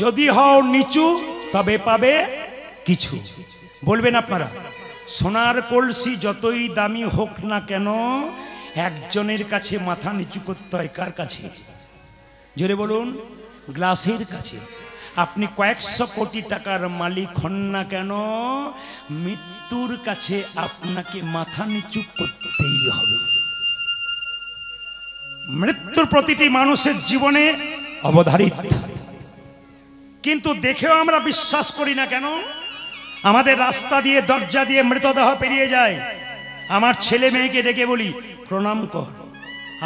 যদি হও নিচু তবে পাবে কিছু। বলবেন আপনারা, সোনার কলসি যতই দামি হোক না কেন একজনের কাছে মাথা নিচু করতে হয়। কার কাছে? জোরে বলুন। গ্লাসের কাছে। আপনি কয়েকশো কোটি টাকার মালিক হন না কেন, মৃত্যুর কাছে আপনাকে মাথা নিচু করতেই হবে। মৃত্যুর প্রতিটি মানুষের জীবনে অবধারিত, কিন্তু দেখেও আমরা বিশ্বাস করি না কেন? আমাদের রাস্তা দিয়ে দরজা দিয়ে মৃতদেহ পেরিয়ে যায়। আমার ছেলে মেয়েকে ডেকে বলি প্রণাম কর,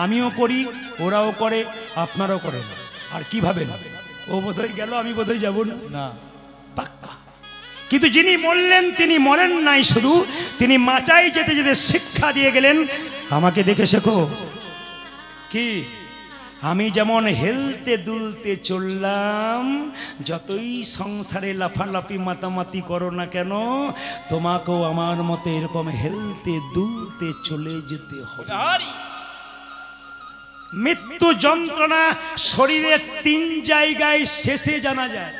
আমিও করি, ওরাও করে, আপনারাও করেন। আর কি ভাবেন ও বোধহয় গেল, আমি বোধহয় যাব না? পাক্কা। কিন্তু যিনি মরলেন তিনি মরেন নাই শুধু, তিনি মাচায় যেতে যেতে শিক্ষা দিয়ে গেলেন, আমাকে দেখে শেখো। কি? আমি যেমন হেলতে দুলতে চললাম, যতই সংসারে লাফালাফি মাতামাতি করো না কেন, তোমাকেও আমার মতো এরকম হেলতে দুলতে চলে যেতে হবে। মৃত্যু যন্ত্রণা শরীরের 3 জায়গায় শেষে জানা যায়।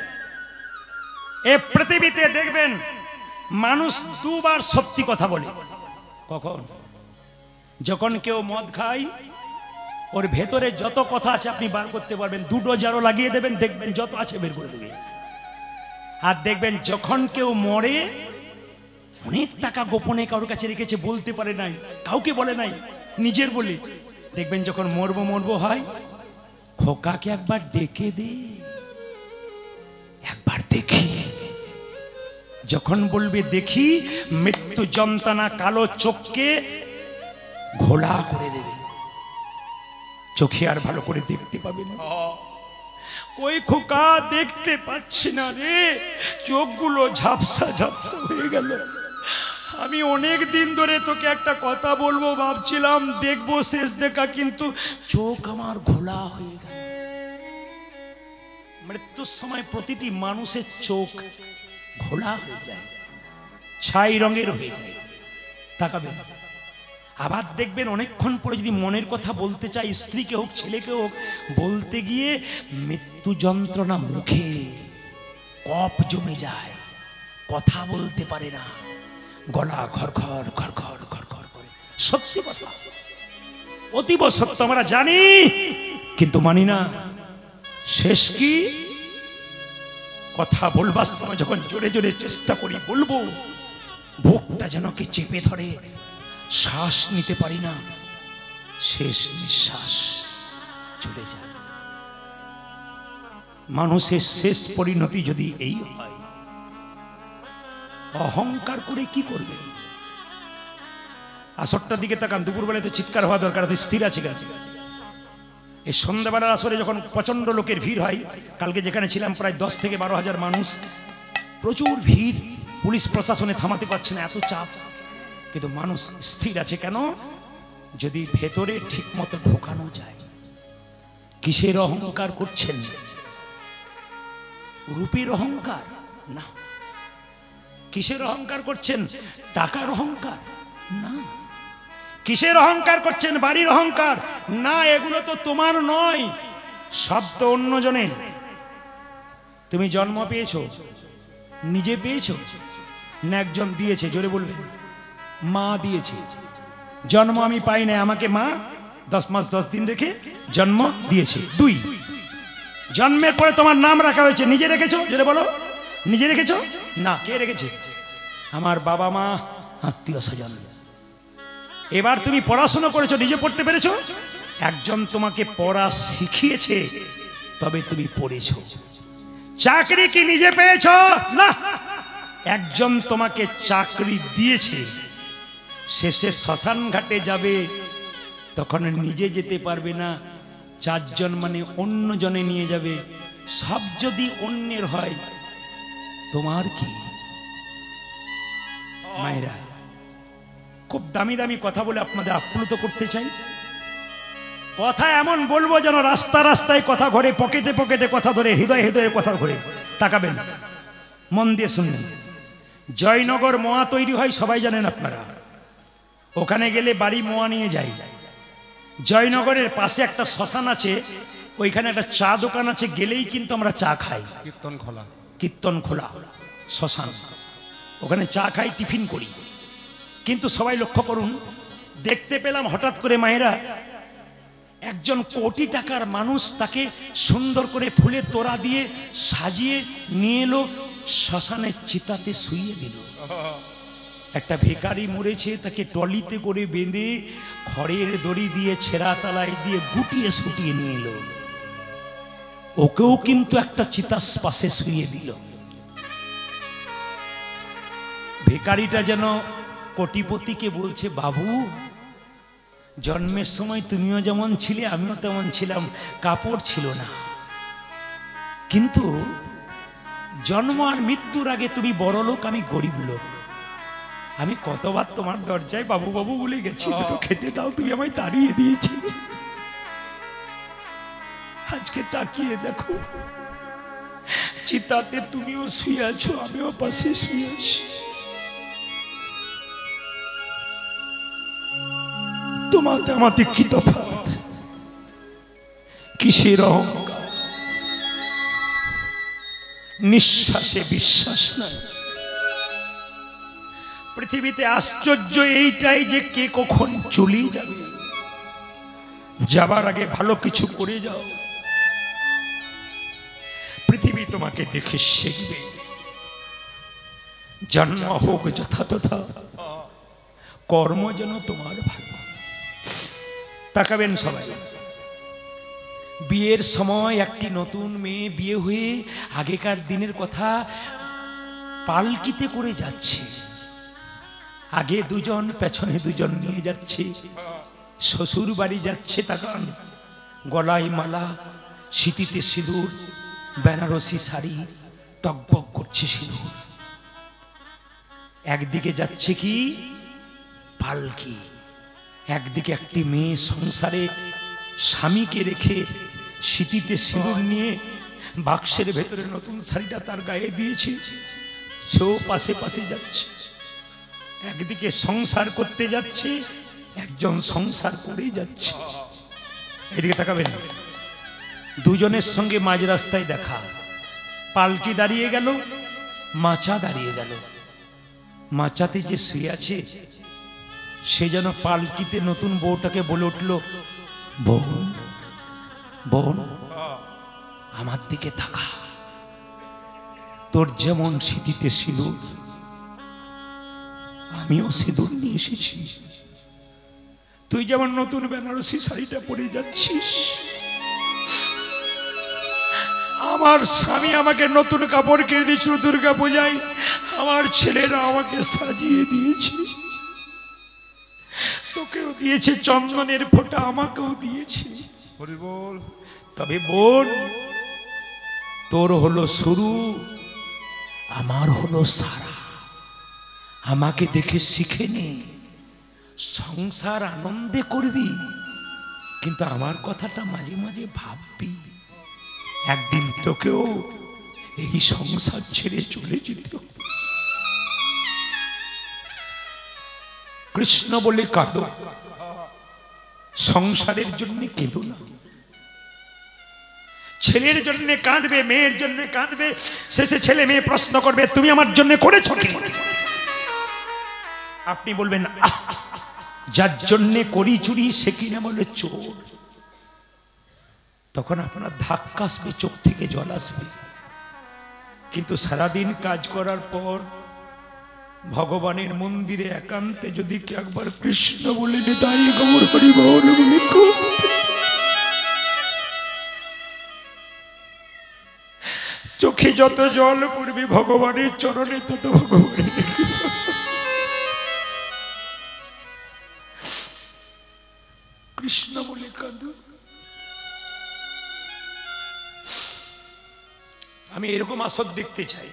এ পৃথিবীতে দেখবেন মানুষ 2 বার সত্যি কথা বলে। কখন? যখন কেউ মদ খায়, ওর ভেতরে যত কথা আছে আপনি বার করতে পারবেন, 2 ডোজ আরো লাগিয়ে দেবেন, দেখবেন যত আছে বের করে দেবে। আর দেখবেন যখন কেউ মরে, অনেক টাকা গোপনে কারোর কাছে রেখেছে, বলতে পারে নাই, কাউকে বলে নাই, নিজের বলে। দেখবেন যখন মরবো হয়, খোকাকে একবার ডেকে দে, একবার দেখি। যখন বলবে দেখি, মৃত্যু যন্ত্রণা কালো চোখকে ঘোলা করে দেবে, চোখে আর ভালো করে দেখতে পাবে না। ওই খোকা দেখতে পাচ্ছি না রে, চোখগুলো ঝাপসা ঝাপসা হয়ে গেল। আমি অনেক দিন ধরে তোকে একটা কথা বলবো ভাবছিলাম, দেখবো শেষ দেখা, কিন্তু চোখ আমার ঘোলা হয়ে গেল। মৃত্যুর সময় প্রতিটি মানুষের চোখ ঘোলা হয়ে যায়, ছাই রঙের হয়ে যায়। তাকাবেন। আবার দেখবেন অনেকক্ষণ পরে যদি মনের কথা বলতে চাই, স্ত্রীকে হোক ছেলেকে হোক, বলতে গিয়ে মৃত্যু যন্ত্রণা, মুখে কফ জমে যায়, কথা বলতে পারে না, গলা ঘরঘর ঘরঘর ঘরঘর করে। সত্যি কথা, অতীব সত্য, আমরা জানি কিন্তু মানি না। শেষ কি? কথা বলবার সময় যখন জোরে জোরে চেষ্টা করি বলবো, বুকটা যেন কি চেপে ধরে, শ্বাস নিতে পারি না, শেষ নিঃশ্বাস চলে যায়। মানুষের শেষ পরিণতি যদি এই হয়, অহংকার করে কি করবেন? আসরটার দিকে তাকান, দুপুরবেলায় তো চিৎকার হওয়া দরকার, স্থির আছে গেছে। এই সন্ধ্যাবেলার আসরে যখন প্রচন্ড লোকের ভিড় হয়, কালকে যেখানে ছিলাম প্রায় 10 থেকে 12,000 মানুষ, প্রচুর ভিড়, পুলিশ প্রশাসনে থামাতে পারছে না, এত চাপ। কিন্তু মানুষ স্থির আছে কেন? যদি ভেতরে ঠিক মতো ঢোকানো যায়। কিসের অহংকার করছেন? রূপের অহংকার না। কিসের অহংকার করছেন? টাকার অহংকার না। কিসের অহংকার করছেন? বাড়ির অহংকার না। এগুলো তো তোমার নয়, সব তো অন্যজনের। তুমি জন্ম পেয়েছো, নিজে পেয়েছো না একজন দিয়েছে? জোরে বলবেন। মা দিয়েছে। জন্ম আমি পাই না, আমাকে মা 10 মাস 10 দিন রেখে জন্ম দিয়েছে। 2, জন্মের পরে তোমার নাম রাখা হয়েছে, নিজে রেখেছো? জোরে বলো। নিজে রেখেছো না, কে রেখেছে? আমার বাবা মা, আত্মীয় স্বজন। এবার তুমি পড়াশোনা করেছো, নিজে পড়তে পেরেছো? একজন তোমাকে পড়া শিখিয়েছে, তবে তুমি পড়েছো। চাকরি কি নিজে পেয়েছো? না, একজন তোমাকে চাকরি দিয়েছে। শেষে শ্মশান ঘাটে যাবে, তখন নিজে যেতে পারবে না, 4 জন মানে অন্য জনে নিয়ে যাবে। সব যদি অন্যের হয়, তোমার কি? মায়েরা, খুব দামি দামি কথা বলে আপনাদের আপ্লুত করতে চাই। কথা এমন বলবো যেন রাস্তা রাস্তায় কথা ঘোরে, পকেটে পকেটে কথা ধরে, হৃদয়ে হৃদয়ে কথা ঘোরে। তাকাবেন, মন দিয়ে শুনবেন। জয়নগর মোয়া তৈরি হয় সবাই জানেন আপনারা। ওখানে গেলে বাড়ি মোয়া নিয়ে যাই। জয়নগরের পাশে একটা শ্মশান আছে, ওইখানে একটা চা দোকান আছে, গেলেই কিন্তু আমরা চা খাই। কীর্তন খোলা শ্মশান, ওখানে চা খাই, টিফিন করি। কিন্তু সবাই লক্ষ্য করুন, দেখতে পেলাম হঠাৎ করে মায়েরা একজন কোটি টাকার মানুষ, তাকে সুন্দর করে ফুলের তোড়া দিয়ে সাজিয়ে নিয়ে এলো, শ্মশানের চিতাতে শুইয়ে দিল। একটা ভিখারি মরেছে, তাকে টলিতে করে বেঁধে খড়ের দড়ি দিয়ে ছেঁড়া তালায় দিয়ে গুটিয়ে শুটিয়ে নিয়ে এলো, ওকেও কিন্তু একটা চিতার পাশে শুইয়ে দিল। ভিখারিটা যেন কোটিপতিকে বলছে, বাবু জন্মের সময় তুমিও যেমন ছিলে আমিও তেমন ছিলাম, কাপড় ছিল না, কিন্তু জন্ম আর মৃত্যুর আগে তুমি বড় লোক, আমি গরিব লোক। আমি কতবার তোমার দরজায় বাবু বাবু বলে গেছি, দুটো খেতে দাও, তুমি আমায় তাড়িয়ে দিয়েছিলে। আজকে তাকিয়ে দেখো, চিতাতে তুমিও শুয়ে আছো, আমিও পাশে শুয়ে আছি। তোমাতে আমাতে কি তফাৎ? কিসের অহংকার? নিঃশ্বাসে বিশ্বাস নাই। পৃথিবীতে আশ্চর্য এইটাই যে কে কখন চলে যাবে। যাবার আগে ভালো কিছু করে যাও, পৃথিবী তোমাকে দেখে শিখবে। জন্ম হোক যথাতথা, কর্ম যেন তোমার ভালো। তাকাবেন সবাই, বিয়ের সময় একটি নতুন মেয়ে বিয়ে হয়ে আগেকার দিনের কথা পালকিতে করে যাচ্ছে, আগে দুজন পেছনে দুজন নিয়ে যাচ্ছে, শ্বশুর বাড়ি যাচ্ছে। তাকান, গলায় মালা, সিঁথিতে সিঁদুর, বেনারসি শাড়ি, টকবক করছে সিঁদুর। একদিকে যাচ্ছে কি পালকি, একদিকে একটি মেয়ে সংসারে স্বামীকে রেখে সিঁথিতে সিঁদুর নিয়ে বাক্সের ভেতরে নতুন শাড়িটা তার গায়ে দিয়েছে, সেও পাশে পাশে যাচ্ছে। একদিকে সংসার করতে যাচ্ছে, একজন সংসার করে যাচ্ছে। এদিকে তাকাবেন, দুজনের সঙ্গে মাঝ রাস্তায় দেখা। পালকি দাঁড়িয়ে গেল, মাচা দাঁড়িয়ে গেল। মাচাতে যে শুয়ে আছে সে যেন পালকিতে নতুন বউটাকে বলে উঠল, বোন বোন আমার দিকে তাকা, তোর যেমন সিঁথিতে সিঁদুর, আমিও সিঁদুর নিয়ে এসেছি। তুই যেমন নতুন বেনারসি শাড়িটা পরে যাচ্ছিস, আমার স্বামী আমাকে নতুন কাপড় কিনে দিয়েছিল দুর্গা পূজায়, আমার ছেলেরা আমাকে সাজিয়ে দিয়েছে, তোকেও দিয়েছে চন্দনের ফোঁটা, আমাকেও দিয়েছে। তবে বোন, তোর হলো শুরু, আমার হলো সারা। আমাকে দেখে শিখে নে, সংসার আনন্দে করবি, কিন্তু আমার কথাটা মাঝে মাঝে ভাববি, একদিন তোকেও এই সংসার ছেড়ে চলে যেতে হবে। কৃষ্ণ বলে কাঁদো, সংসারের জন্য কেঁদো না। ছেলের জন্য কাঁদবে, মেয়ের জন্য কাঁদবে, শেষে ছেলে মেয়ে প্রশ্ন করবে তুমি আমার জন্য করেছো কি? আপনি বলবেন যার জন্য করি চুরি সে কিনা বলে চোর। তখন আপনার ধাক্কা আসবে, চোখ থেকে জল আসবে। কিন্তু সারাদিন কাজ করার পর ভগবানের মন্দিরে একান্তে যদি কে একবার কৃষ্ণ বলে নিতাই গৌর হরি বল বলে, চোখে যত জল পড়বে ভগবানের চরণে তত ভগবানের কৃষ্ণ বলে কাঁদো। আমি এরকম আসর দেখতে চাই।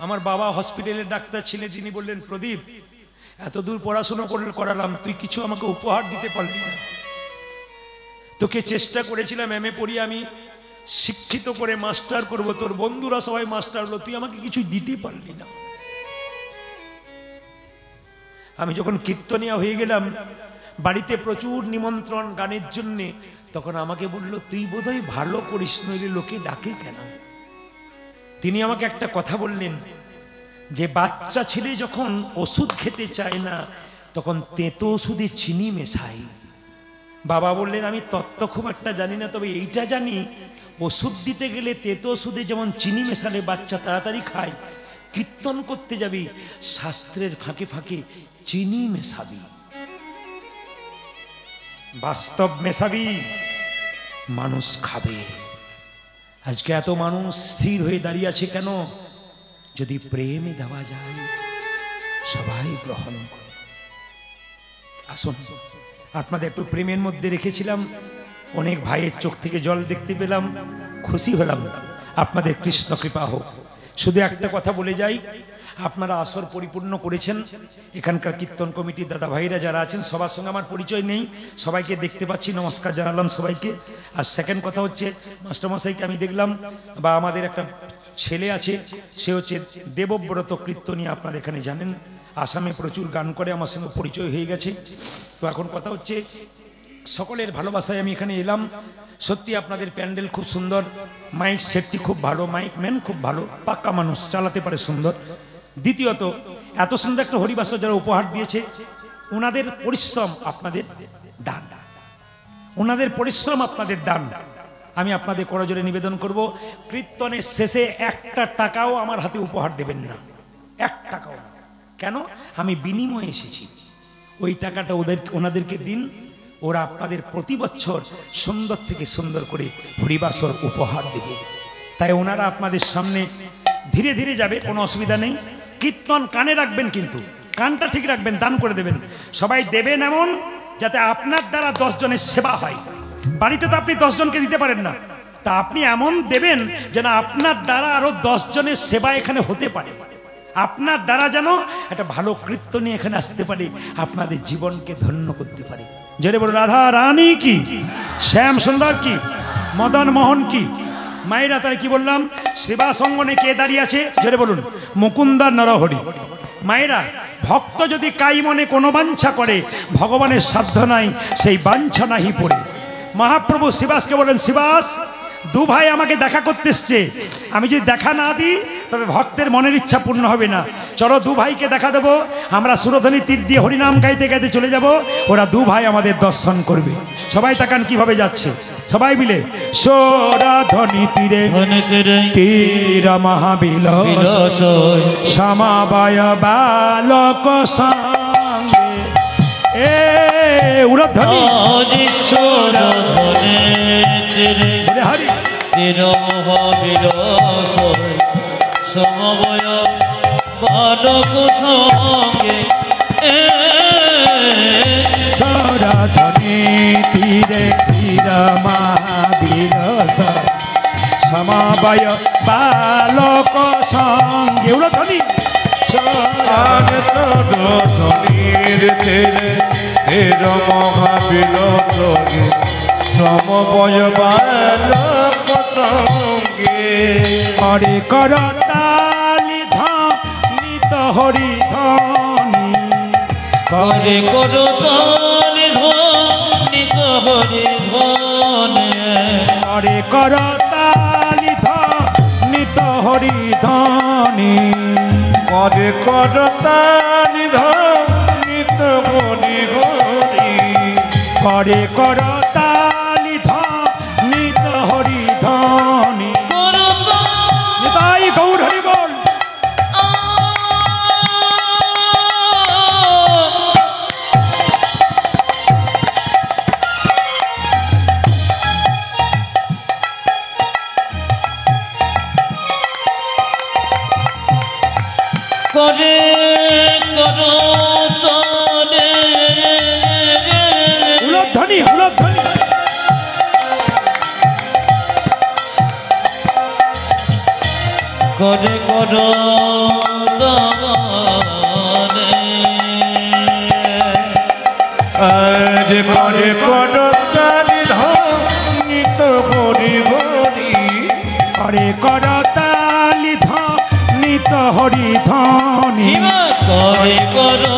আমার বাবা হসপিটালের ডাক্তার ছিলেন, যিনি বললেন, প্রদীপ এত দূর পড়াশোনা করালাম, তুই কিছু আমাকে উপহার দিতে পারলি না। তোকে চেষ্টা করেছিলাম এমএ পড়িয়ে আমি শিক্ষিত করে মাস্টার করব, তোর বন্ধুরা সবাই মাস্টার হলো, তুই আমাকে কিছু দিতে পারলি না। আমি যখন কীর্তনিয়া হয়ে গেলাম, বাড়িতে প্রচুর নিমন্ত্রণ গানের জন্যে, তখন আমাকে বলল, তুই বোধহয় ভালো করিস, নইলে লোকে ডাকে কেন? তিনি আমাকে একটা কথা বললেন যে বাচ্চা ছেলে যখন ওষুধ খেতে চায় না তখন তেতো ওষুধে চিনি মেশাই। বাবা বললেন, আমি তত্ত্ব খুব একটা জানি না, তবে এইটা জানি ওষুধ দিতে গেলে তেতো ওষুধে যেমন চিনি মেশালে বাচ্চা তাড়াতাড়ি খায়, কীর্তন করতে যাবি শাস্ত্রের ফাঁকে ফাঁকে চিনি মেশাবি, বাস্তব মেশাবি, মানুষ খাবে। আজকে এত মানুষ স্থির হয়ে দাঁড়িয়ে আছে কেন? যদি প্রেমে দেওয়া যায় সবাই গ্রহণ করে। আসুন, আপনাদের একটু প্রেমের মধ্যে রেখেছিলাম, অনেক ভাইয়ের চোখ থেকে জল দেখতে পেলাম, খুশি হলাম। আপনাদের কৃষ্ণ কৃপা হোক। শুধু একটা কথা বলে যাই, আপনারা আসর পরিপূর্ণ করেছেন। এখানকার কীর্তন কমিটির দাদা ভাইরা যারা আছেন সবার সঙ্গে আমার পরিচয় নেই, সবাইকে দেখতে পাচ্ছি, নমস্কার জানালাম সবাইকে। আর সেকেন্ড কথা হচ্ছে, মাস্টারমশাইকে আমি দেখলাম, বা আমাদের একটা ছেলে আছে, সে হচ্ছে দেবব্রত কীর্তনী, আপনারা এখানে জানেন, আসামে প্রচুর গান করে, আমার সঙ্গে পরিচয় হয়ে গেছে। তো এখন কথা হচ্ছে, সকলের ভালোবাসায় আমি এখানে এলাম। সত্যি আপনাদের প্যান্ডেল খুব সুন্দর, মাইক সেটটি খুব ভালো, মাইক ম্যান খুব ভালো, পাক্কা মানুষ, চালাতে পারে সুন্দর। দ্বিতীয়ত, এত সুন্দর একটা হরিবাসর যারা উপহার দিয়েছে, ওনাদের পরিশ্রম আপনাদের দান, ওনাদের পরিশ্রম আপনাদের দান। আমি আপনাদের করজোরে নিবেদন করব, কীর্তনের শেষে একটা টাকাও আমার হাতে উপহার দেবেন না, এক টাকাও। কেন? আমি বিনিময়ে এসেছি, ওই টাকাটা ওনাদেরকে দিন, ওরা আপনাদের প্রতি বছর সুন্দর থেকে সুন্দর করে হরিবাসর উপহার দেবে। তাই ওনারা আপনাদের সামনে ধীরে ধীরে যাবে, কোনো অসুবিধা নেই। কীর্তন কানে রাখবেন, কিন্তু কানটা ঠিক রাখবেন, দান করে দেবেন। সবাই দেবেন এমন যাতে আপনার দ্বারা 10 জনের সেবা হয়। বাড়িতে তো আপনি 10 জনকে দিতে পারেন না, তা আপনি এমন দেবেন যেন আপনার দ্বারা আরো 10 জনের সেবা এখানে হতে পারে, আপনার দ্বারা যেন একটা ভালো কীর্তনী এখানে আসতে পারে, আপনাদের জীবনকে ধন্য করতে পারে। জোরে বলুন রাধা রানী কি, শ্যাম সুন্দর কি, মদন মোহন কি। মায়েরা, তাই কি বললাম, সেবা সঙ্গনে কে দাঁড়িয়ে আছে? জোরে বলুন মুকুন্দার নরহরি। মায়েরা, ভক্ত যদি কাই মনে কোনো বাঞ্ছা করে, ভগবানের সাধ্য নাই সেই বাঞ্ছা নাহি পড়ে। মহাপ্রভু শিবাসকে বলেন, শিবাস, দু ভাই আমাকে দেখা করতে এসছে, আমি যদি দেখা না দিই তবে ভক্তের মনের ইচ্ছা পূর্ণ হবে না। চলো দু ভাইকে দেখা দেবো, আমরা সুরধ্বনি তীর দিয়ে হরিনাম গাইতে গাইতে চলে যাব, ওরা দু ভাই আমাদের দর্শন করবে। সবাই তাকান কিভাবে যাচ্ছে, সবাই মিলে সুরধ্বনি তীরে তীর মহাবিলাস সমবায় বালক সঙ্গে এ উরধ্বনি হরি তীর মহাবিলাস সমবয় বালক সঙ্গে সরাধনী তীরে তীর মহাবিলাস সমবয় বালক সঙ্গে উলধ্বনি সরাধনীর তীরে তীর মহাবিলাস সমবয় বালক সঙ্গে হরে কর তালি ধ্বনিত হরি ধ্বনি হরে কর তালি ধ্বনিত হরি ধ্বনি হরে কর তালি ধ্বনিত হরি ধ্বনি হরে কর তালি ধ্বনিত হরি হরি হরে কর তালি ধ্বনিত হরি ধ্বনি নিতাই গৌর হরি বল। করে করো তনে উলধ্বনি উলধ্বনি করে করো তনে আজ করে করো তালি ধ্বনিত হরি হরি করে করো তালি ধ্বনিত হরি ধ্বনি করে করো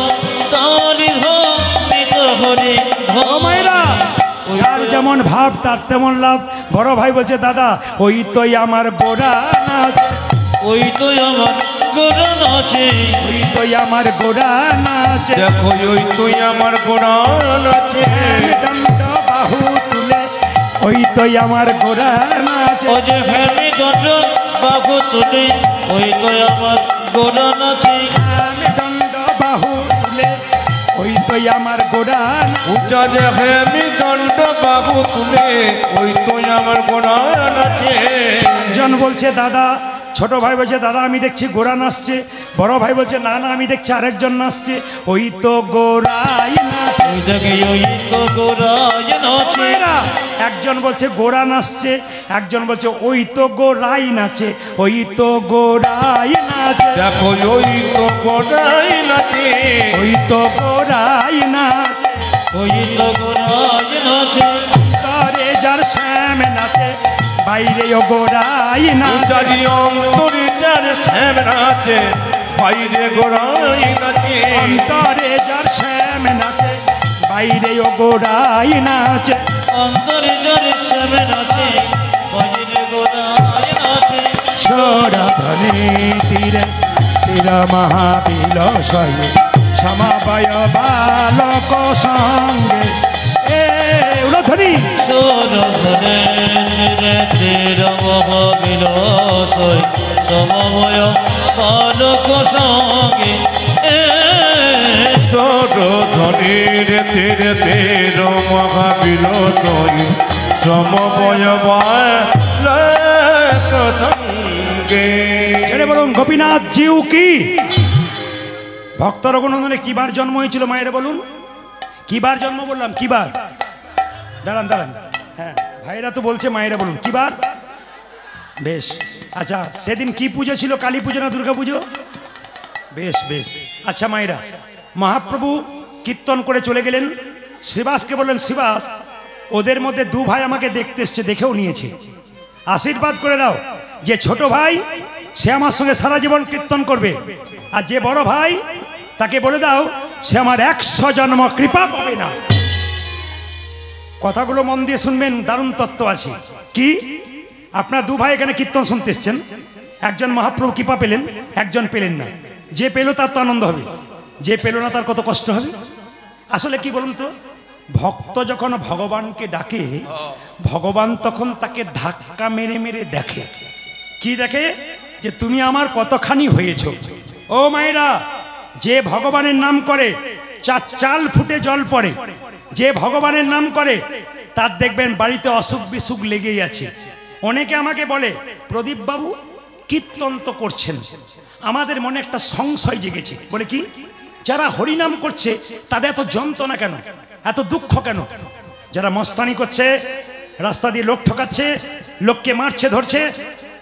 তালি ধ্বনিত হরি ধ্বনি যার যেমন ভাব তার তেমন লাভ। বড় ভাই বলছে দাদা ওই তোই আমার গোড়া নাচ, ওই তো আমার গোড়া নাচে, ওই তোই আমার গোড়া নাচ, দেখো ওই তুই আমার গোড়া নাচে, দণ্ড বাহু তুলে ওই তোই আমার গোড়া নাচ, ও যে হেমি দণ্ড বাহু তুলে ওই তো আমার গোড়া নাচে, দণ্ড বাহু তুলে ওই তোই আমার গোড়া নাচ। উঁচা দেখে আমি দণ্ড বাহু তুলে ওই তুই আমার গোড়া নাচে। একজন বলছে দাদা, ছোট ভাই বলছে দাদা আমি দেখছি গোড়া নাচছে। বড় ভাই বলছে না না আমি দেখছি আরেকজন নাচছে। ওই তো গোড়াই নাচ, ওই দেখে ওই তো গোড়ায় নাচে, একজন বলছে গোড়া নাচছে, একজন বলছে ওই তো গোড়াই নাচে, ওই তো গোড়াই নাচে, দেখো ওই তো গোড়াই নাচে, ওই তো গোড়াই নাচে, ওই তো গোড়ায় নাচে, তারে যার শ্যাম নাচে বাইরে ও গোড়াই নাচে, উঁচারি অন্তরে যার শ্যাম নাচে বাইরে গোড়াই নাচে, অন্তরে যার শ্যাম নাচে বাইরে ও গোড়াই নাচে, অন্তরে যার শ্যামে নাচে বাইরে গোড়ায় নাচে, সরধনে তীরে তীর মহাবিলসয় সমাবয় বালক সঙ্গে এ উলধ্বনি সরধনে তীর মহাবিলাসয় সমময় বালক সঙ্গে, সরধনের তেরে তের মহাবিলসয় সমবয় বালক সঙ্গে। ছেড়ে বলুন গোপীনাথ জিউ কি ভক্ত রঘুনন্দনে কিবার জন্ম হয়েছিল মায়েরা বলুন? কিবার জন্ম বললাম? কিবার? দাঁড়ান দাঁড়ান, হ্যাঁ ভাইরা তো বলছে মায়েরা বলুন কিবার। বেশ, আচ্ছা সেদিন কি পুজো ছিল? কালী পুজো না দুর্গা পুজো? বেশ বেশ। আচ্ছা মায়েরা, মহাপ্রভু কীর্তন করে চলে গেলেন। শ্রীবাসকে বললেন শ্রীবাস ওদের মধ্যে দু ভাই আমাকে দেখতে এসছে, দেখেও নিয়েছে, আশীর্বাদ করে দাও যে ছোট ভাই সে আমার সঙ্গে সারা জীবন কীর্তন করবে, আর যে বড় ভাই তাকে বলে দাও সে আমার 100 জন্ম কৃপা পাবে না। কথাগুলো মন দিয়ে শুনবেন, দারুণ তত্ত্ব আছে। কি আপনার দু ভাই এখানে কীর্তন শুনতে এসছেন, একজন মহাপ্রভু কৃপা পেলেন, একজন পেলেন না। যে পেল তার তো আনন্দ হবে, যে পেল না তার কত কষ্ট হবে। আসলে কি বলুন তো, ভক্ত যখন ভগবানকে ডাকে ভগবান তখন তাকে ধাক্কা মেরে মেরে দেখে। কি দেখে? যে তুমি আমার কতখানি হয়েছো। ও মায়েরা, যে ভগবানের নাম করে চাল ফুটে জল পড়ে, যে ভগবানের নাম করে তার দেখবেন বাড়িতে অসুখ বিসুখ লেগেই আছে। অনেকে আমাকে বলে প্রদীপ বাবু কীর্তন তো করছেন, আমাদের মনে একটা সংশয় জেগেছে। বলে কি, যারা হরিনাম করছে তাদের এত যন্ত্রণা কেন, এত দুঃখ কেন? যারা মস্তানি করছে, রাস্তা দিয়ে লোক ঠকাচ্ছে, লোককে মারছে ধরছে,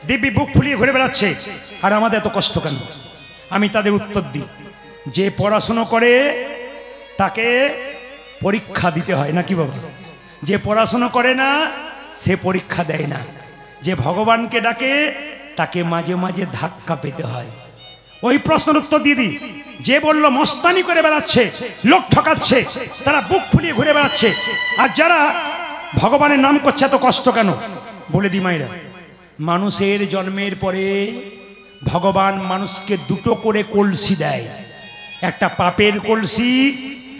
দিব্যি বুক ফুলিয়ে ঘুরে বেড়াচ্ছে, আর আমাদের এত কষ্ট কেন? আমি তাদের উত্তর দিই, যে পড়াশুনো করে তাকে পরীক্ষা দিতে হয় নাকি বাবা? যে পড়াশুনো করে না সে পরীক্ষা দেয় না। যে ভগবানকে ডাকে তাকে মাঝে মাঝে ধাক্কা পেতে হয়। ওই প্রশ্নের উত্তর দিয়ে দিই, যে বললো মস্তানি করে বেড়াচ্ছে, লোক ঠকাচ্ছে, তারা বুক ফুলিয়ে ঘুরে বেড়াচ্ছে, আর যারা ভগবানের নাম করছে এত কষ্ট কেন? বলে দি মায়েরা, মানুষের জন্মের পরে ভগবান মানুষকে দুটো করে কলসি দেয়, একটা পাপের কলসি,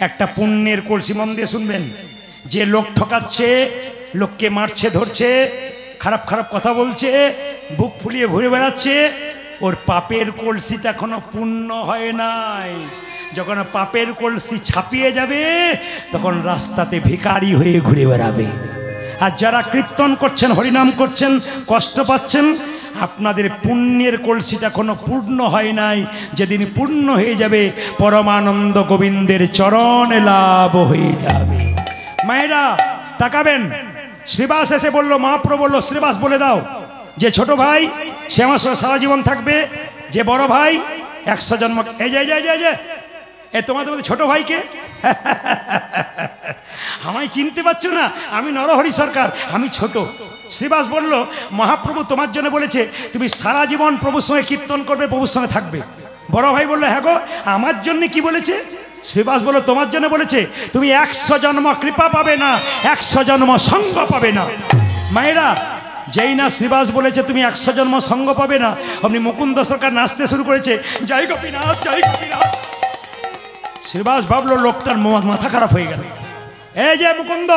একটা পুণ্যের কলসি। মন দিয়ে শুনবেন, যে লোক ঠকাচ্ছে, লোককে মারছে ধরছে, খারাপ খারাপ কথা বলছে, বুক ফুলিয়ে ঘুরে বেড়াচ্ছে, ওর পাপের কলসিটা এখনো পূর্ণ হয় নাই। যখন পাপের কলসি ছাপিয়ে যাবে তখন রাস্তাতে ভিখারি হয়ে ঘুরে বেড়াবে। আর যারা কীর্তন করছেন, হরিনাম করছেন, কষ্ট পাচ্ছেন, আপনাদের পুণ্যের কলসিটা এখনো পূর্ণ হয় নাই। যেদিন পূর্ণ হয়ে যাবে পরমানন্দ গোবিন্দের চরণে লাভ হয়ে যাবে। মায়েরা তাকাবেন, শ্রীবাস এসে বলল, মহাপ্রভু বলল শ্রীবাস বলে দাও যে ছোট ভাই সে আমার সঙ্গে সারা জীবন থাকবে, যে বড় ভাই 100 জন্ম। এই যে এ তোমাদের মধ্যে ছোট ভাইকে আমায় চিনতে পারছো না? আমি নরহরি সরকার, আমি ছোট। শ্রীবাস বলল, মহাপ্রভু তোমার জন্য বলেছে তুমি সারা জীবন প্রভুর সঙ্গে কীর্তন করবে, প্রভুর সঙ্গে থাকবে। বড় ভাই বললো, হ্যাঁ গো, আমার জন্য কি বলেছে? শ্রীবাস বলল তোমার জন্য বলেছে, তুমি 100 জন্ম কৃপা পাবে না, 100 জন্ম সঙ্গ পাবে না। মায়েরা, যেই না শ্রীবাস বলেছে তুমি 100 জন্ম সঙ্গ পাবে না, আপনি মুকুন্দ সরকার নাচতে শুরু করেছে, জয় গোপীনাথ জয় গোপীনাথ। শ্রীবাস ভাবলো লোকটার মাথা খারাপ হয়ে গেল। এই যে মুকুন্দ,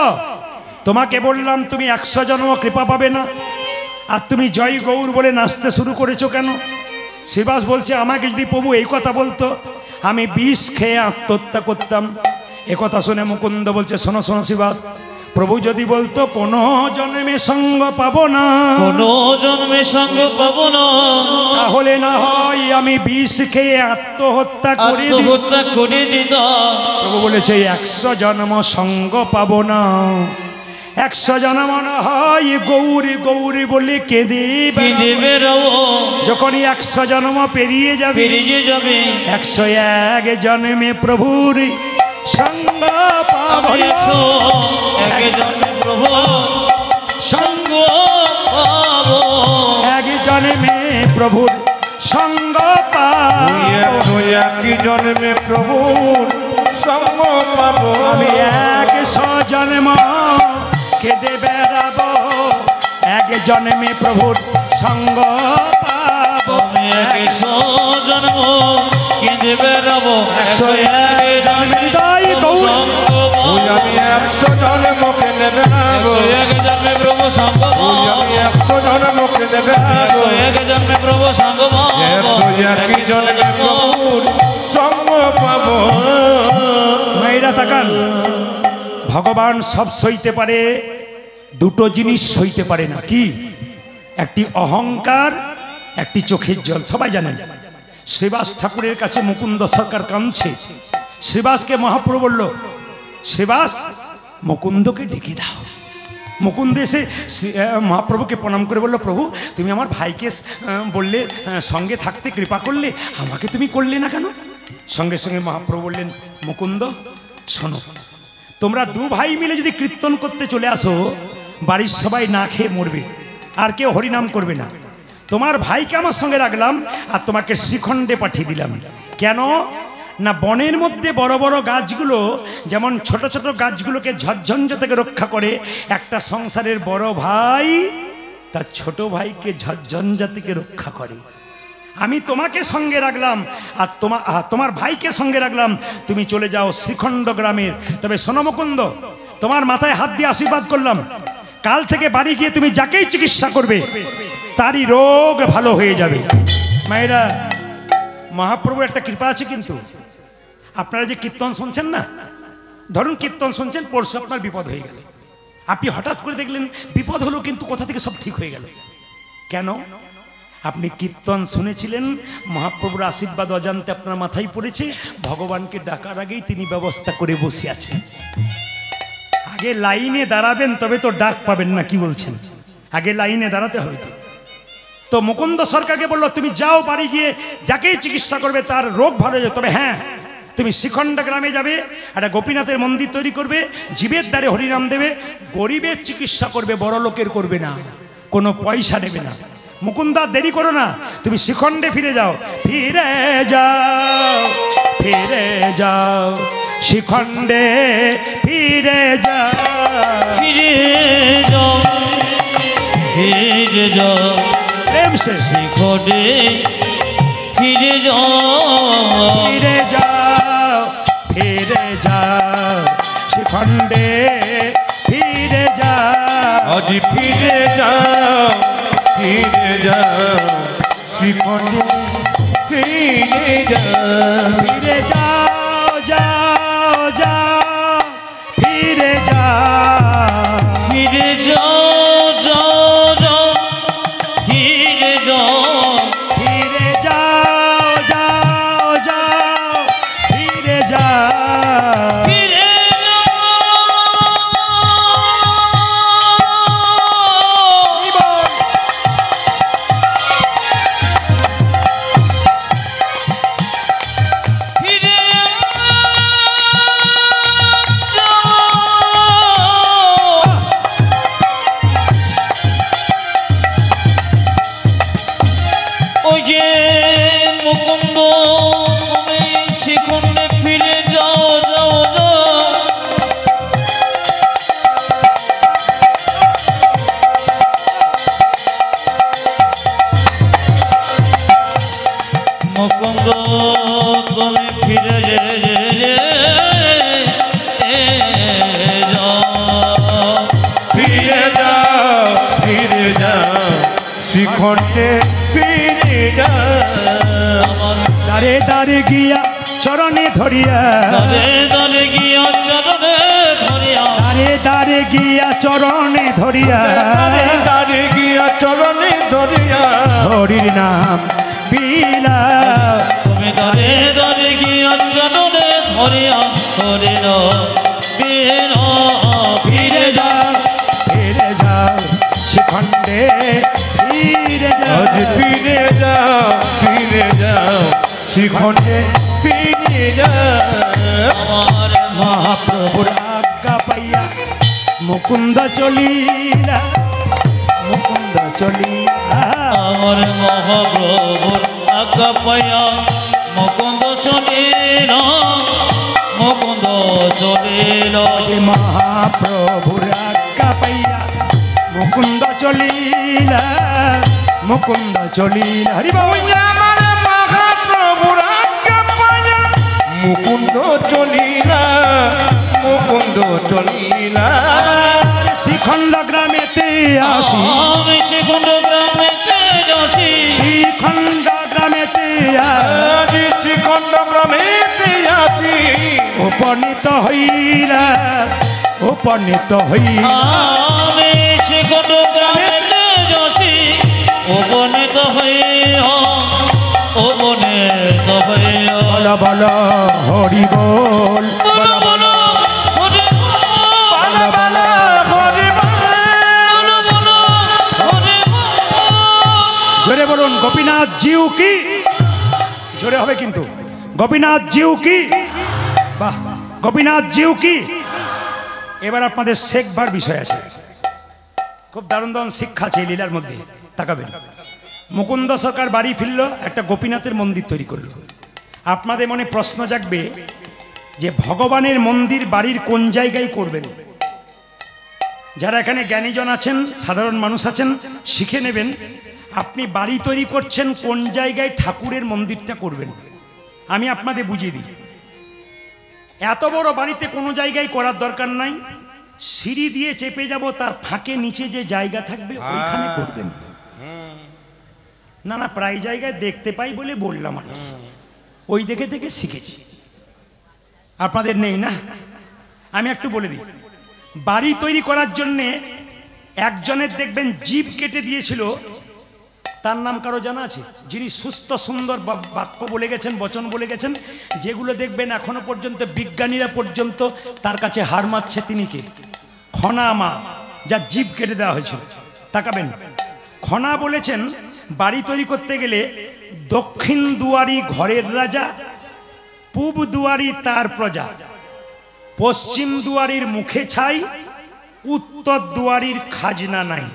তোমাকে বললাম তুমি 100 জন্ম কৃপা পাবে না, আর তুমি জয় গৌর বলে নাচতে শুরু করেছো কেন? শ্রীবাস বলছে, আমাকে যদি প্রভু এই কথা বলতো আমি বিষ খেয়ে আত্মহত্যা করতাম। এ কথা শুনে মুকুন্দ বলছে, শোনো শোনো শ্রীবাস, প্রভু যদি বলতো কোনো জন্মে সঙ্গ পাবো না, কোনো জন্মে সঙ্গ পাবো না, তাহলে না হয় আমি বিষ খেয়ে আত্মহত্যা করে দিতাম। প্রভু বলেছে 100 জন্ম সঙ্গ পাবো না, 100 জন্ম না হয় গৌরী গৌরী বলে কেঁদে বেড়াবো। যখনই 100 জন্ম পেরিয়ে যাবে 101 জন্মে প্রভুর সঙ্গ পাবো। 101 জন্মে প্রভু সঙ্গ পাবো, 1 জন্মে প্রভুর সঙ্গ পাবো। 101 জন্মে প্রভুর সঙ্গ পাবো। আমি 100 জন্ম কেঁদে বেড়াবো, 1 জন্মে প্রভুর সঙ্গ পাবো। আমি 100 জন্ম কেঁদে বেড়াবো, 101 জন্মে হৃদয় গৌর। আমি 100 জন্ম কেঁদে বেড়াবো, 101 জন্মে প্রভু সঙ্গ আমি 100 জন্ম কেঁদে বেড়াবো, 101 জন্মে প্রভু সঙ্গ 101 জন্মে প্রভুর সঙ্গ পাবো। মায়েরা তাকান, ভগবান সব সইতে পারে, দুটো জিনিস সইতে পারে না। কি? একটি অহংকার, একটি চোখের জল। সবাই জানেন শ্রীবাস ঠাকুরের কাছে মুকুন্দ সরকার কাঁদছে। শ্রীবাসকে মহাপ্রভু বলল, শ্রীবাস মুকুন্দকে ডেকে দাও। মুকুন্দ এসে মহাপ্রভুকে প্রণাম করে বলল, প্রভু তুমি আমার ভাইকে বললে সঙ্গে থাকতে কৃপা করলে, আমাকে তুমি করলে না কেন? সঙ্গে সঙ্গে মহাপ্রভু বললেন, মুকুন্দ শোনো, তোমরা 2 ভাই মিলে যদি কীর্তন করতে চলে আসো, বাড়ির সবাই না খেয়ে মরবে, আর কেউ হরিনাম করবে না। তোমার ভাইকে আমার সঙ্গে রাখলাম, আর তোমাকে শ্রীখণ্ডে পাঠিয়ে দিলাম। কেন না, বনের মধ্যে বড় বড় গাছগুলো যেমন ছোট ছোট গাছগুলোকে ঝড়ঝঞ্ঝা থেকে রক্ষা করে, একটা সংসারের বড় ভাই তার ছোট ভাইকে ঝড়ঝঞ্ঝা থেকে রক্ষা করে। আমি তোমাকে সঙ্গে রাখলাম, আর তোমার ভাইকে সঙ্গে রাখলাম, তুমি চলে যাও শ্রীখণ্ড গ্রামের। তবে শোনো মুকুন্দ, তোমার মাথায় হাত দিয়ে আশীর্বাদ করলাম, কাল থেকে বাড়ি গিয়ে তুমি যাকেই চিকিৎসা করবে তারই রোগ ভালো হয়ে যাবে। মায়েরা, মহাপ্রভুর একটা কৃপা আছে। কিন্তু আপনারা যে কীর্তন শুনছেন না, ধরুন কীর্তন শুনছেন, পরশু আপনার বিপদ হয়ে গেল, আপনি হঠাৎ করে দেখলেন বিপদ হলো, কিন্তু কোথা থেকে সব ঠিক হয়ে গেল। কেন? আপনি কীর্তন শুনেছিলেন, মহাপ্রভুর আশীর্বাদ অজান্তে আপনার মাথায় পড়েছে, ভগবানকে ডাকার আগেই তিনি ব্যবস্থা করে বসে আছেন। আগে লাইনে দাঁড়াবেন, তবে তো ডাক পাবেন না। কি বলছেন? আগে লাইনে দাঁড়াতে হবে। তো মুকুন্দ সরকারকে বললো, তুমি যাও বাড়ি গিয়ে যাকেই চিকিৎসা করবে তার রোগ ভালো হয়ে যাবে। তবে হ্যাঁ, তুমি শ্রীখণ্ড গ্রামে যাবে, একটা গোপীনাথের মন্দির তৈরি করবে, জীবের দ্বারে হরিনাম দেবে, গরিবের চিকিৎসা করবে, বড় লোকের করবে না, কোনো পয়সা নেবে না। মুকুন্দা দেরি করো না, তুমি শ্রীখণ্ডে ফিরে যাও, ফিরে যাও, ফিরে যাও, শ্রীখণ্ডে ফিরে যাও, ফিরে যাও, ফিরে যাও, প্রেম সে শ্রীখণ্ডে ফিরে যাও, ফিরে যাও, ফিরে যাও, শ্রীখণ্ডে ফিরে যাও, আজ ফিরে যাও, ফিরে যাও, শ্রীখণ্ডে ফিরে যাও, ফিরে যাও, যাও, যাও, ফিরে যাও, ফিরে যাও, যাও, যাও, ফিরে যাও, ফিরে যাও, যাও, যাও, ফিরে যাও, ফিরে যাও, ফিরে মুকুন্দ তুমি ফিরে ফিরে যাও শ্রীখণ্ডে ফিরে যাও দারে দারে গিয়া চরণে ধরিয়া দলে গিয়া চরণে ধরিয়া দারে দারে গিয়া চরণে ধরিয়া দাঁড়ে গিয়া চরণে ধরিয়া হরির নাম বিলা তুমি দলে দলে গিয়া চরণে ধরিয়া হরিণ বীর ফিরে যাও শিখণ্ডে ফিরে আজ যাও ফিরে যাও শ্রীখণ্ডে ফিরে যাও আমার মহাপ্রভুর আজ্ঞা পাইয়া মুকুন্দ চলিলা আমার মহাপ্রভুর আজ্ঞা পাইয়া মুকুন্দ চলিল যে মহাপ্রভুর আজ্ঞা পাইয়া মুকুন্দ চলিলা হরি বাবা আমার মহাপ্রভুর আজ্ঞা পাইয়া মুকুন্দ চলিলা শ্রীখণ্ড গ্রামেতে আসি আমি শ্রীখণ্ড গ্রামেতে যাসি শ্রীখণ্ড গ্রামেতে আজ শ্রীখণ্ড গ্রামেতে আসি উপনীত হইলা আমি শ্রীখণ্ড গ্রামেতে যাসি উপনীত হইয়া বল বল হরি বল বলো বলো হরি জোরে বলুন গোপীনাথ জিউ কি জোরে হবে কিন্তু গোপীনাথ জিউ কি বাহ গোপীনাথ জিউ কি এবার আপনাদের শেখবার বিষয় আছে খুব দারুণ দারুণ শিক্ষা আছে লীলার মধ্যে তাকাবেন মুকুন্দ সরকার বাড়ি ফিরল একটা গোপীনাথের মন্দির তৈরি করলো আপনাদের মনে প্রশ্ন জাগবে যে ভগবানের মন্দির বাড়ির কোন জায়গায় করবেন যারা এখানে জ্ঞানীজন আছেন সাধারণ মানুষ আছেন শিখে নেবেন আপনি বাড়ি তৈরি করছেন কোন জায়গায় ঠাকুরের মন্দিরটা করবেন আমি আপনাদের বুঝিয়ে দিই এত বড় বাড়িতে কোনো জায়গায় করার দরকার নাই সিঁড়ি দিয়ে চেপে যাব তার ফাঁকে নিচে যে জায়গা থাকবে ওইখানে করবেন না প্রায় জায়গায় দেখতে পাই বলে বললাম আর কি ওই দেখে দেখে শিখেছি আপনাদের নেই না আমি একটু বলে দিই বাড়ি তৈরি করার জন্যে একজনের দেখবেন জিভ কেটে দিয়েছিল তার নাম কারো জানা আছে যিনি সুস্থ সুন্দর বাক্য বলে গেছেন বচন বলে গেছেন যেগুলো দেখবেন এখনো পর্যন্ত বিজ্ঞানীরা পর্যন্ত তার কাছে হার মারছে তিনি কে খনা মা যা জিভ কেটে দেওয়া হয়েছিল তাকাবেন খনা বলেছেন বাড়ি তৈরি করতে গেলে দক্ষিণ দুয়ারি ঘরের রাজা পূব দুয়ারি তার প্রজা পশ্চিম দুয়ারির মুখে ছাই উত্তর দুয়ারির খাজনা নাই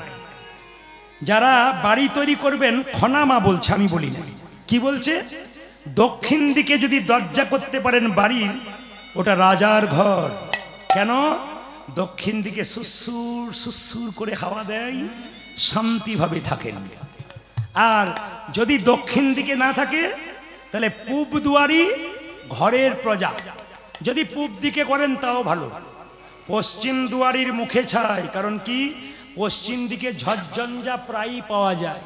যারা বাড়ি তৈরি করবেন খনামা বলছে আমি বলি নাই কি বলছে দক্ষিণ দিকে যদি দরজা করতে পারেন বাড়ির ওটা রাজার ঘর কেন দক্ষিণ দিকে সুসুর সুসুর করে হাওয়া দেয় শান্তিভাবে থাকেন আর যদি দক্ষিণ দিকে না থাকে তাহলে পূব দুয়ারি ঘরের প্রজা যদি পূব দিকে করেন তাও ভালো পশ্চিম দুয়ারির মুখে ছাই কারণ কি পশ্চিম দিকে ঝড়ঝঞ্ঝা প্রায়ই পাওয়া যায়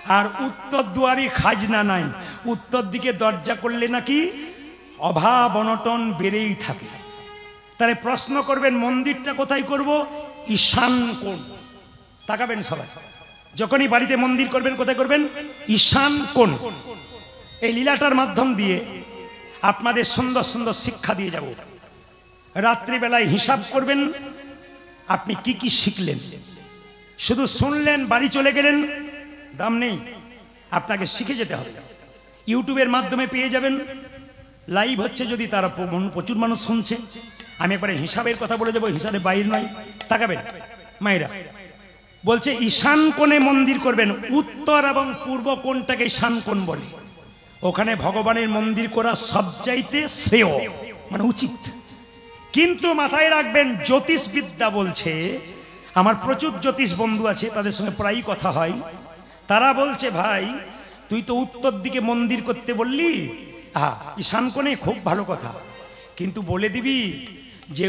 আর উত্তর দুয়ারি খাজনা নাই উত্তর দিকে দরজা করলে নাকি অভাব অনটন বেড়েই থাকে তাহলে প্রশ্ন করবেন মন্দিরটা কোথায় করব ঈশান কোণ তাকাবেন সবাই যখনই বাড়িতে মন্দির করবেন কোথায় করবেন ঈশান কোণ এই লীলাটার মাধ্যম দিয়ে আপনাদের সুন্দর সুন্দর শিক্ষা দিয়ে যাব রাত্রিবেলায় হিসাব করবেন আপনি কি কি শিখলেন শুধু শুনলেন বাড়ি চলে গেলেন দাম নেই আপনাকে শিখে যেতে হবে ইউটিউবের মাধ্যমে পেয়ে যাবেন লাইভ হচ্ছে যদি তারা প্রচুর মানুষ শুনছে আমি একবারে হিসাবের কথা বলে দেবো হিসাবে বাইরে নয় তাকাবেন মায়েরা বলছে ঈশান কোণে মন্দির করবেন উত্তর এবং পূর্ব কোণটাকে ঈশান কোণ বলে ওখানে ভগবানের মন্দির করা সবচাইতে শ্রেয় মানে উচিত কিন্তু মাথায় রাখবেন জ্যোতিষবিদ্যা বলছে আমার প্রচুর জ্যোতিষ বন্ধু আছে তাদের সঙ্গে প্রায়ই কথা হয় তারা বলছে ভাই তুই তো উত্তর দিকে মন্দির করতে বললি, হ্যাঁ ঈশান কোণে, খুব ভালো কথা, কিন্তু বলে দিবি যে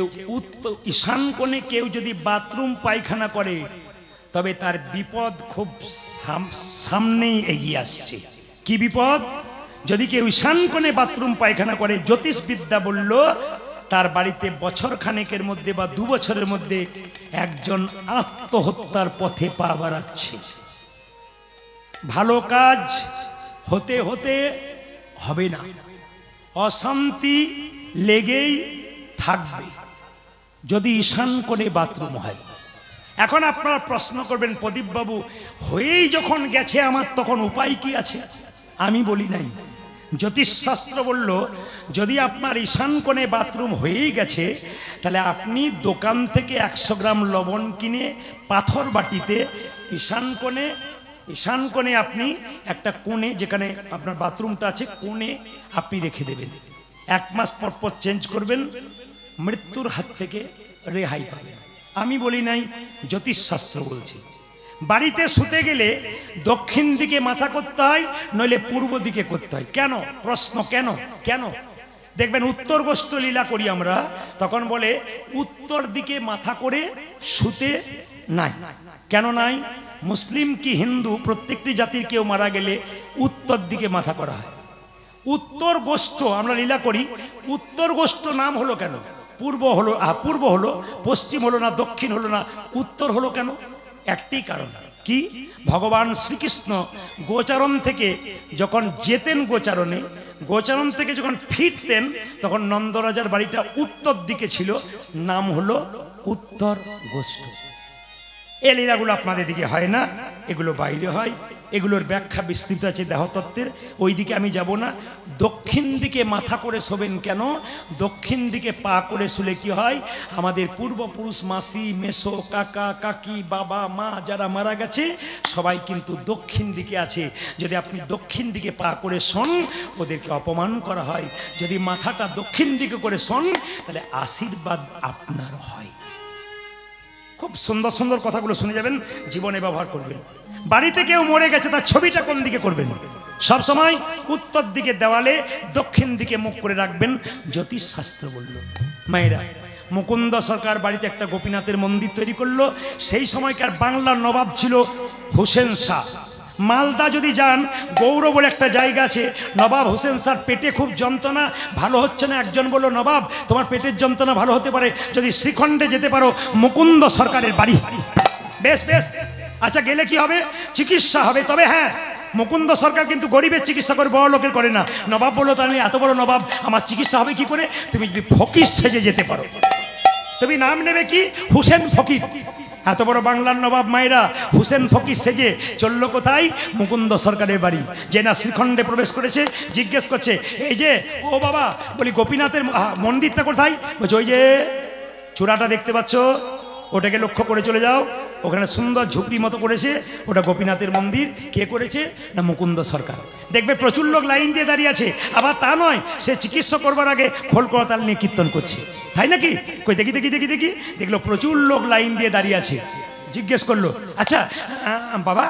ঈশান কোণে কেউ যদি বাথরুম পায়খানা করে তবে তার বিপদ খুব সামনেই এগিয়ে আসছে। কি বিপদ? যদি কেউ ঈশান কোণে বাথরুম পায়খানা করে, জ্যোতিষবিদ্যা বলল তার বাড়িতে বছর খানেকের মধ্যে বা 2 বছরের মধ্যে একজন আত্মহত্যার পথে পা বাড়াচ্ছে। ভালো কাজ হতে হতে হবে না, অশান্তি লেগেই থাকবে যদি ঈশান কোণে বাথরুম হয়। এখন আপনারা প্রশ্ন করবেন, প্রদীপ বাবু হয়েই যখন গেছে আমার তখন উপায় কি আছে? আমি বলি নাই, জ্যোতিষশাস্ত্র বলল যদি আপনার ঈশান কোণে বাথরুম হয়েই গেছে তাহলে আপনি দোকান থেকে 100 গ্রাম লবণ কিনে পাথর বাটিতে ঈশান কোণে আপনি একটা কোণে, যেখানে আপনার বাথরুমটা আছে, কোণে আপনি রেখে দেবেন। 1 মাস পর পর চেঞ্জ করবেন, মৃত্যুর হাত থেকে রেহাই পাবেন। আমি বলি নাই, জ্যোতিষশাস্ত্র বলছে। বাড়িতে শুতে গেলে দক্ষিণ দিকে মাথা করতে হয়, নইলে পূর্ব দিকে করতে হয়। কেন? প্রশ্ন, কেন কেন? দেখবেন উত্তর গোষ্ঠ লীলা করি আমরা, তখন বলে উত্তর দিকে মাথা করে শুতে নাই। কেন নাই? মুসলিম কি হিন্দু, প্রত্যেকটি জাতির কেউ মারা গেলে উত্তর দিকে মাথা করা হয়। উত্তর গোষ্ঠ আমরা লীলা করি, উত্তর গোষ্ঠ নাম হলো কেন? পূর্ব হলো, পশ্চিম হলো না, দক্ষিণ হলো না, উত্তর হলো কেন? একটি কারণ। কি? ভগবান শ্রীকৃষ্ণ গোচারণ থেকে যখন যেতেন, গোচারণ থেকে যখন ফিরতেন, তখন নন্দরাজার বাড়িটা উত্তর দিকে ছিল, নাম হলো উত্তর গোষ্ঠ। এই লীলাগুলো আপনাদের দিকে হয় না, এগুলো বাইরে হয়। এগুলোর ব্যাখ্যা বিস্তৃত আছে দেহতত্ত্বের, ওই দিকে আমি যাব না। দক্ষিণ দিকে মাথা করে শোবেন কেন? দক্ষিণ দিকে পা করে শুলে কি হয়? আমাদের পূর্বপুরুষ, মাসি, মেসো, কাকা, কাকি, বাবা, মা যারা মারা গেছে সবাই কিন্তু দক্ষিণ দিকে আছে। যদি আপনি দক্ষিণ দিকে পা করে শোন, ওদেরকে অপমান করা হয়। যদি মাথাটা দক্ষিণ দিকে করে শোন, তাহলে আশীর্বাদ আপনার হয়। খুব সুন্দর সুন্দর কথাগুলো শুনে যাবেন, জীবনে ব্যবহার করবেন। বাড়িতে কেউ মরে গেছে, তার ছবিটা কোন দিকে করবেন? সব সময় উত্তর দিকে দেওয়ালে দক্ষিণ দিকে মুখ করে রাখবেন, জ্যোতিষশাস্ত্র বলল। মায়েরা, মুকুন্দ সরকার বাড়িতে একটা গোপীনাথের মন্দির তৈরি করলো। সেই সময়কার বাংলার নবাব ছিল হোসেন শাহ। মালদা যদি যান, গৌড় বলে একটা জায়গা আছে, নবাব হোসেন শাহর পেটে খুব যন্ত্রণা, ভালো হচ্ছে না। একজন বলল, নবাব তোমার পেটের যন্ত্রণা ভালো হতে পারে যদি শ্রীখণ্ডে যেতে পারো, মুকুন্দ সরকারের বাড়ি। বেশ বেশ, আচ্ছা গেলে কি হবে? চিকিৎসা হবে। তবে হ্যাঁ, মুকুন্দ সরকার কিন্তু গরিবের চিকিৎসা করে, বড় লোকের করে না। নবাব বললো, তা আমি এত বড় নবাব, আমার চিকিৎসা হবে কি করে? তুমি যদি ফকির সেজে যেতে পারো। তুমি নাম নেবে কি? হুসেন ফকির। এত বড় বাংলার নবাব মায়েরা হুসেন ফকির সেজে চলল কোথায়? মুকুন্দ সরকারের বাড়ি। যে না শ্রীখণ্ডে প্রবেশ করেছে, জিজ্ঞেস করছে, এই যে ও বাবা, বলি গোপীনাথের মন্দিরটা কোথায়? বলছে ওই যে চূড়াটা দেখতে পাচ্ছ, ওটাকে লক্ষ্য করে চলে যাও, ওখানে সুন্দর ঝুপড়ি মতো করেছে, ওটা গোপীনাথের মন্দির। কে করেছে? না মুকুন্দ সরকার। দেখবে প্রচুর লোক লাইন দিয়ে দাঁড়িয়ে আছে। আবার তা নয়, সে চিকিৎসা করবার আগে খোল করতাল নিয়ে কীর্তন করছে, তাই নাকি? কই দেখি দেখি দেখি দেখি, দেখলো প্রচুর লোক লাইন দিয়ে দাঁড়িয়ে আছে। জিজ্ঞেস করলো, আচ্ছা বাবা,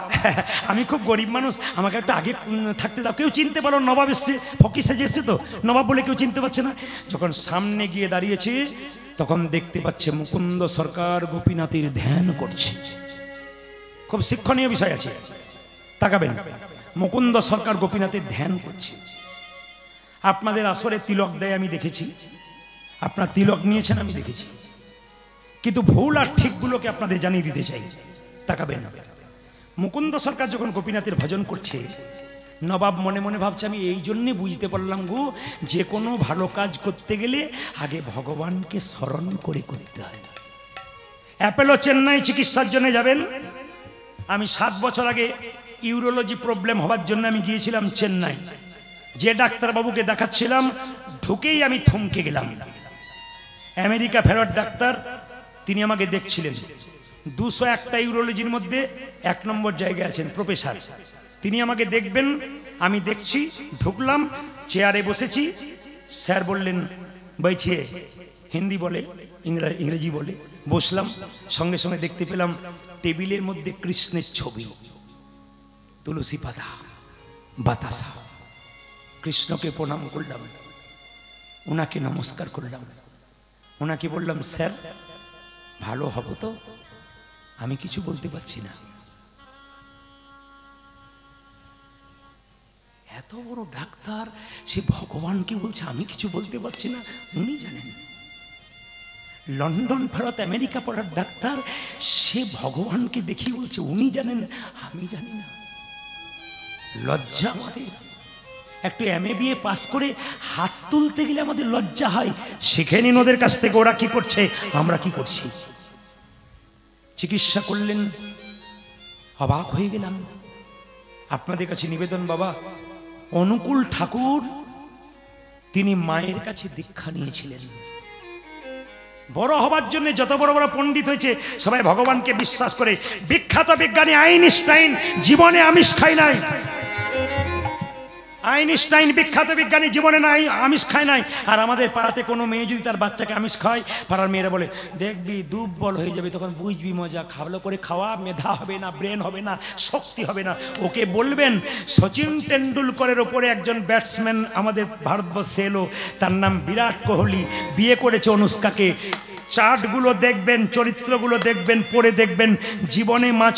আমি খুব গরিব মানুষ, আমাকে একটু আগে থাকতে দাও। কেউ চিনতে পারো, নবাব এসছে, ফকির সেজে এসছে তো, নবাব বলে কেউ চিনতে পারছে না। যখন সামনে গিয়ে দাঁড়িয়েছে, তখন দেখতে পাচ্ছে মুকুন্দ সরকার গোপীনাথের ধ্যান করছে। খুব শিক্ষণীয় বিষয় আছে, তাকাবেন। মুকুন্দ সরকার গোপীনাথের ধ্যান করছে। আপনাদের আসরে তিলক দেয় আমি দেখেছি, আপনার তিলক নিয়েছেন আমি দেখেছি, কিন্তু ভুল আর ঠিকগুলোকে আপনাদের জানিয়ে দিতে চাই। তাকাবেন, মুকুন্দ সরকার যখন গোপীনাথের ভজন করছে, নবাব মনে মনে ভাবছে, আমি এই জন্যে বুঝতে পারলাম গো, যে কোনো ভালো কাজ করতে গেলে আগে ভগবানকে স্মরণ করে করতে হয়। অ্যাপেলো চেন্নাই চিকিৎসার জন্য যাবেন। আমি 7 বছর আগে ইউরোলজি প্রবলেম হওয়ার জন্য আমি গিয়েছিলাম চেন্নাই। যে ডাক্তারবাবুকে দেখাচ্ছিলাম, ঢুকেই আমি থমকে গেলাম। আমেরিকা ফেরত ডাক্তার, তিনি আমাকে দেখছিলেন। 201টা ইউরোলজির মধ্যে 1 নম্বর জায়গায় আছেন প্রফেসর। তিনি আমাকে দেখবেন, আমি দেখছি। ঢুকলাম, চেয়ারে বসেছি। স্যার বললেন বৈঠিয়ে, হিন্দি বলে, ইংরেজি বলে। বসলাম, সঙ্গে সঙ্গে দেখতে পেলাম টেবিলের মধ্যে কৃষ্ণের ছবি, তুলসী পাতা। বাতাসা। কৃষ্ণকে প্রণাম করলাম, ওনাকে নমস্কার করলাম, ওনাকে বললাম স্যার ভালো হব তো? আমি কিছু বলতে পারছি না। এত বড় ডাক্তার, সে ভগবানকে বলছে আমি কিছু বলতে পারছি না। উনি জানেন, লন্ডন ভারত আমেরিকা পড়ার ডাক্তার, সে ভগবানকে দেখিয়ে বলছে উনি জানেন আমি জানি না। লজ্জা আমাদের। একটু MA পাস করে হাত তুলতে গেলে আমাদের লজ্জা হয়। শিখে নিন ওদের কাছ থেকে ওরা কি করছে, আমরা কি করছি। চিকিৎসা করলেন, অবাক হয়ে গেলাম। আপনাদের কাছে নিবেদন বাবা, অনুকূল ঠাকুর তিনি মায়ের কাছে দীক্ষা নিয়েছিলেন। বড় হবার জন্য যত বড় বড় পণ্ডিত হয়েছে সবাই ভগবানকে বিশ্বাস করে। বিখ্যাত বিজ্ঞানী আইনস্টাইন জীবনে আমিষ খায় নাই। আইনস্টাইন বিখ্যাত বিজ্ঞানী জীবনে নাই আমিষ খায় নাই। আর আমাদের পাড়াতে কোনো মেয়ে যদি তার বাচ্চাকে আমিষ খায়, পাড়ার মেয়েরা বলে দেখবি দুর্বল হয়ে যাবে, তখন বুঝবি মজা, ভালো করে খাওয়া, মেধা হবে না, ব্রেন হবে না, শক্তি হবে না। ওকে বলবেন সচিন টেন্ডুলকরের ওপরে একজন ব্যাটসম্যান আমাদের ভারতবর্ষে এলো, তার নাম বিরাট কোহলি, বিয়ে করেছে অনুষ্কাকে। চার্টগুলো দেখবেন, চরিত্রগুলো দেখবেন, পড়ে দেখবেন, জীবনে মাছ